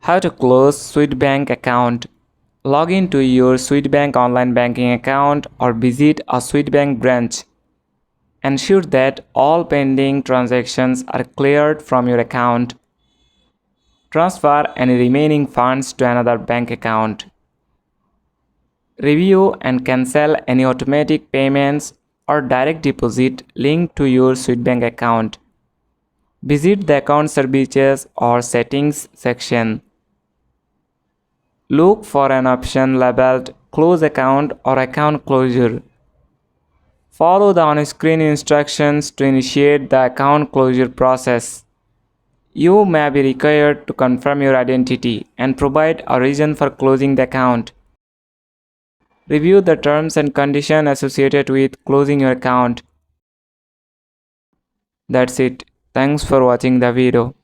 How to close Swedbank account. Log into your Swedbank online banking account or visit a Swedbank branch. Ensure that all pending transactions are cleared from your account. Transfer any remaining funds to another bank account. Review and cancel any automatic payments or direct deposit linked to your Swedbank account. Visit the account services or settings section. Look for an option labeled Close Account or Account Closure. Follow the on-screen instructions to initiate the account closure process. You may be required to confirm your identity and provide a reason for closing the account. Review the terms and conditions associated with closing your account. That's it. Thanks for watching the video.